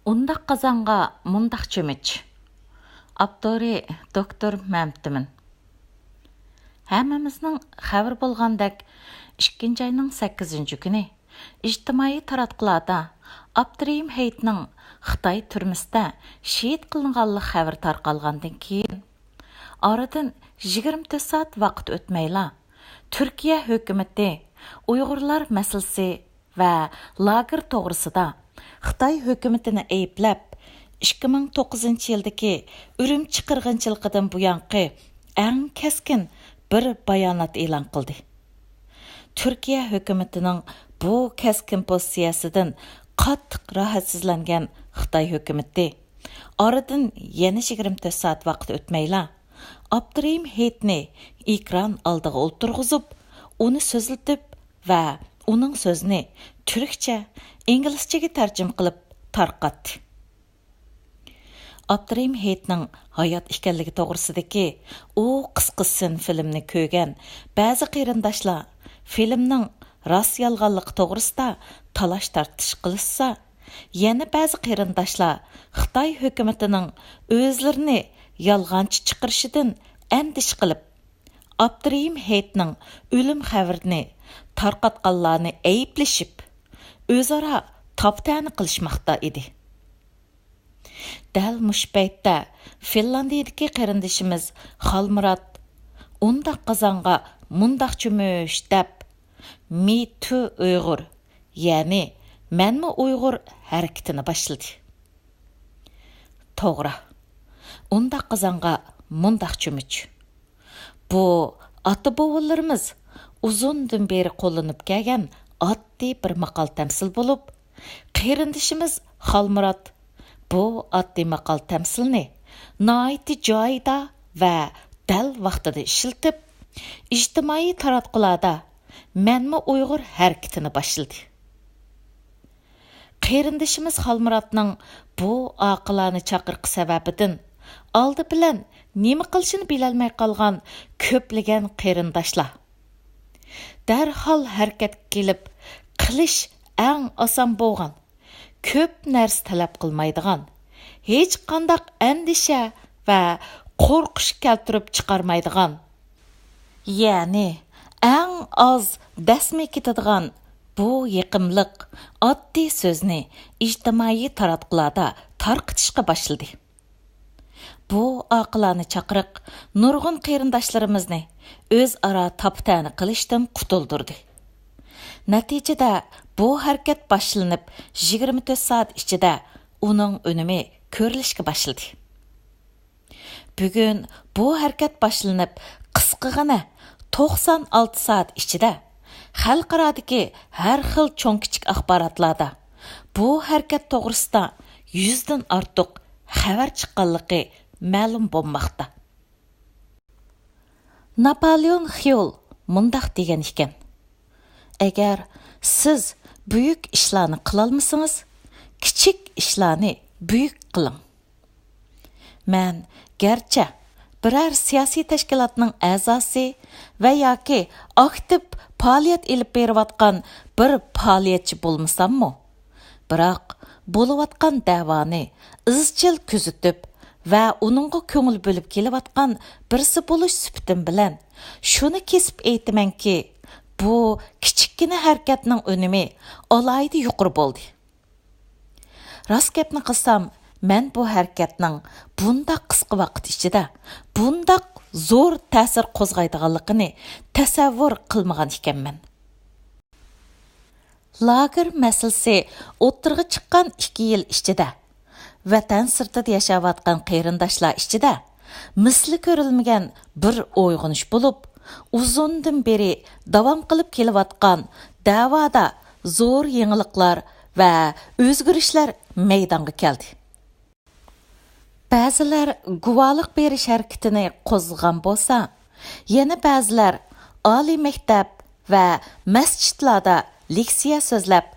Undaq qazanğa mundaq çömüç. Abdori doktor Məmtimin. Həmmimizning xəbər bolğandak 2 ayning 8 kuni ijtimoiy taratqularda Abdurahim Hayitning Xitoy turmusida şehit qilinganligi xəbər tarqalgandan keyin oradan 24 soat vaqt o'tmayla Turkiya hökuməti Uyg'urlar masalasi va lager to'g'risida Xitoy hökumətinə ayıplab 2009 yildagi Ürümçi qirg'inchiligidan buyanqi eng keskin bir bayonot e'lon qildi. Turkiya hökumətining bu keskin pozitsiyasidan qattiq rohatsizlangan Xitoy hökuməti oradan yana 24 soat vaqt o'tmayla Abdurahim Hayitni ekran oldiga o'ltirg'izib, uni so'ziltib va uning so'zini turkcha, inglizchaga tarjima qilib tarqatdi. Abdurahim Hayitning hayot ekanligi to'g'risidagi u qisqa filmni ko'rgan ba'zi qarindoshlar filmning rost yolg'onligi to'g'risida talash tartish qilishsa, yana ba'zi qarindoshlar Xitoy hukumatining o'zlarini yolg'onchi chiqarishidan andish qilib, Abdurahim Hayitning o'lim xabarini tarqatganlarni ayblashib, o'zaro toptani qilishmoqda edi. Dal mush paytda Finlandiyadagi qarindishimiz Xalmurat undaq qazanğa mundaq cho'mish deb Me Too Uyg'ur, ya'ni Menmi Uyg'ur harakatini boshladi. To'g'ri. Undaq qazanğa mundaq cho'mich. Bu ota-bobolarimiz uzundan beri qo'llanib kelgan oddiy bir maqol tamsil bo'lib, qarindishimiz Xalmurat bu oddiy maqol tamsilni noiti joyida va dal vaqtida ishiltib, ijtimoiy taratqularda Menmi Uyg'ur harakatini boshladi. Qarindishimiz Xalmuratning bu oqilani chaqirqi sababidan oldi bilan nima qilishini bilolmay qolgan ko'plagan qarindoshlar darhol harakatga kelib, qilish eng oson bo'lgan, ko'p narsa talab qilmaydigan, hech qanday andisha va qo'rqish keltirib chiqarmaydigan, ya'ni eng oz dasmi ketadigan bu yiqimliq oddiy so'zni ijtimoiy taratqularda tarqitishga boshladi. Bu oqilani chaqiriq nurg'un qarindoshlarimizni o'zaro toptani qilishdan qutuldirdi. Natijada bu harakat boshlanib 24 soat ichida uning unumi ko'rilishga boshladi. Bugun bu harakat boshlanib qisqagina 96 soat ichida xalqarodagi har xil cho'ng-kichik axborotlarda bu harakat to'g'risida 100 dan ortiq xabar chiqqanligi ma'lum bo'lmoqda. Napoleon Hill mundaq degan ekan: agar siz buyuk ishlarni qilolmasangiz, kichik ishlarni buyuk qiling. Men garchi biror siyosiy tashkilotning a'zosi va yoki aktiv faoliyat olib berayotgan bir faoliyatchi bo'lmasammi, biroq bo'layotgan da'voni izchil kuzatib va uningga ko'ngil bo'lib kelayotgan birisi bo'lish sifatim bilan shuni kesib aytamanki, bu kichikkina harakatning unumi alohida yuqori bo'ldi. Rost gapni qilsam, men bu harakatning bundaq qisqa vaqt ichida bundaq zo'r ta'sir qo'zg'aydiganligini tasavvur qilmagan ekanman. Lager masalasi o'ttirg'i chiqqan 2 yil ichida vatan sirtida yashayotgan qarindoshlar ichida misli ko'rilmagan bir uyg'onish bo'lib, uzundan beri davom qilib kelayotgan da'voda zo'r yangiliklar va o'zgarishlar maydonga keldi. Ba'zilar guvohlik berish harakatini qo'zg'agan bo'lsa, yana ba'zilar oliy maktab va masjidlarda leksiya so'zlab,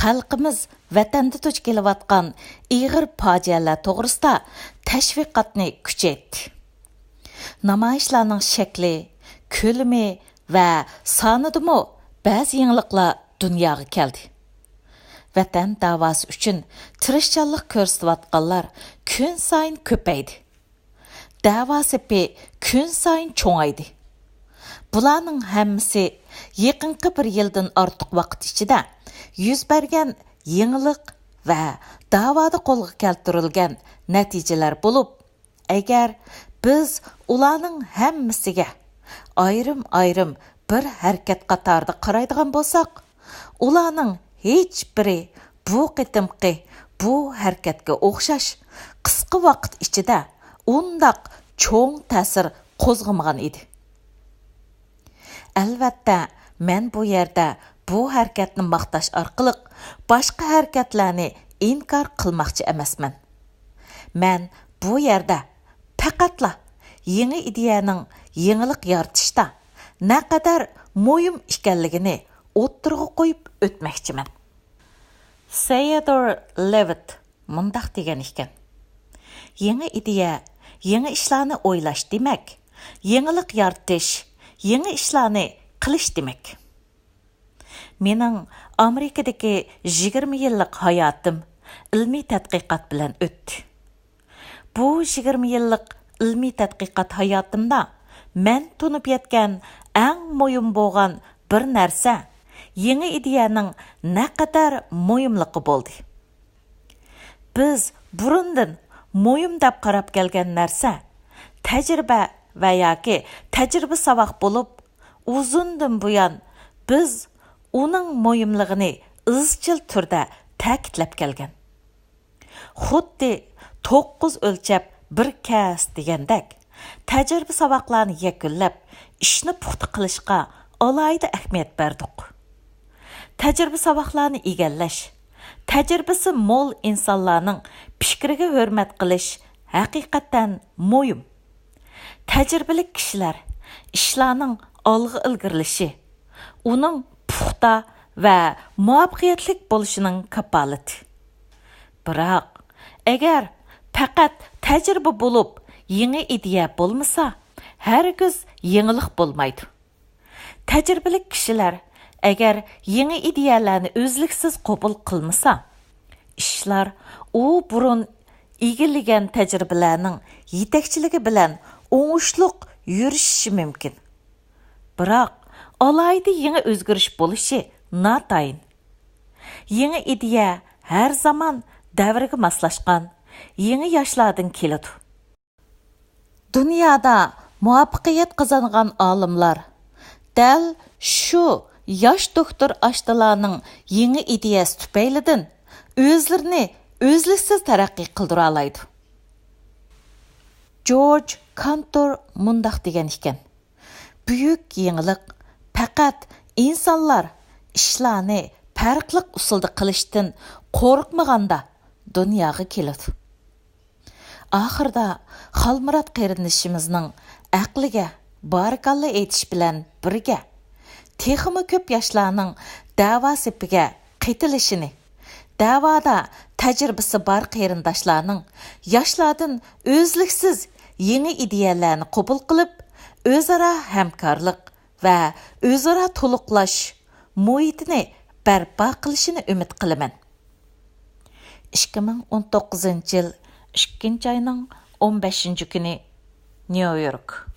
xalqimiz vatanda duch kelayotgan ig'ir fojialar to'g'risida tashviqotni kuchaytdi. Namoyishlarning shakli, ko'lami va sonidimi ba'zi yangiliklar dunyoga keldi. vatan davası üçün tirishchanlik ko'rsatayotganlar kun sayin ko'paydi. Dava sepi kun sayin cho'ngaydi. Bularning hammasi yaqinqi bir yildan ortiq vaqt ichida yuz bergan yangilik va davoda qo'lga keltirilgan natijalar bo'lib, agar biz ularning hammasiga ayrim bir harakat qatorida qaraydigan bo'lsak, ularning hech biri bu qitimqi bu harakatga o'xshash qisqa vaqt ichida undaq cho'ng ta'sir qo'zg'amagan edi. Albatta, men bu yerda bu harakatni maqtash orqali boshqa harakatlarni inkor qilmoqchi emasman. Men bu yerda faqatla yangi ideyaning yangilik yaratishda naqadar muhim ekanligini o'ttirg'a qo'yib o'tmoqchiman. Theodore Levitt mundaq degan ekan: yangi ideya, yangi ishlarni o'ylash demak, yangilik yaratish, yangi ishlarni qilish demak. Mening Amerikadagi 20 yillik hayotim ilmiy tadqiqot bilan o'tdi. Bu 20 yillik ilmiy tadqiqot hayotimda men tunib yetgan eng muhim bo'lgan bir narsa yangi ideyaning naqadar muhimligi bo'ldi. Biz burundan muhim deb qarab kelgan narsa tajriba va yoki tajriba savoq bo'lib, uzundan buyon biz uning muhimligini izchil turda ta'kidlab kelgan. Xuddi 9 o'lchab bir kas degandek, tajriba savoqlarni yakunlab, ishni puxta qilishga alohida ahamiyat berdik. Tajriba savoqlarni egallash, tajribasi mo'l insonlarning fikriga hurmat qilish haqiqatan muhim. Tajribali kishilar ishlarning olg'a ilgirilishi, uning puxta va muvaffaqiyatli bo'lishining kapolati. Biroq, agar faqat tajriba bo'lib, yangi ideya bo'lmasa, hargiz yangilik bo'lmaydi. Tajribali kishilar agar yangi ideyalarni o'zliksiz qabul qilmasa, ishlar u burun egillagan tajribalarning yetakchiligi bilan o'ngishliq yurishishi mumkin. Biroq, alohida yangi o'zgarish bo'lishi notayin. Yangi ideya har zaman davrga moslashgan yangi yoshlardan keladi. Dunyoda muvaffaqiyat qozongan olimlar dal shu yosh doktor ashtalarning yangi ideyasi tufaylidan o'zlarini o'zliksiz taraqqiy qildira oladi. George Cantor mundaq degan ekan: buyuk yangilik faqat insonlar ishlarni farqli usulda qilishdan qo'rqmaganda dunyoga keladi. Oxirda Xalmurat qarindishimizning aqliga barakalla aytish bilan birga texmi ko'p yoshlarning da'vo sepiga qaytilishini, da'voda tajribasi bor qarindoshlarning yoshlardan o'zliksiz yangi ideyalarni qabul qilib, o'zaro hamkorlik va o'zaro to'liqlash muhitini barpo qilishini umid qilaman. 2019 yil 2 oyning 15 kuni New York.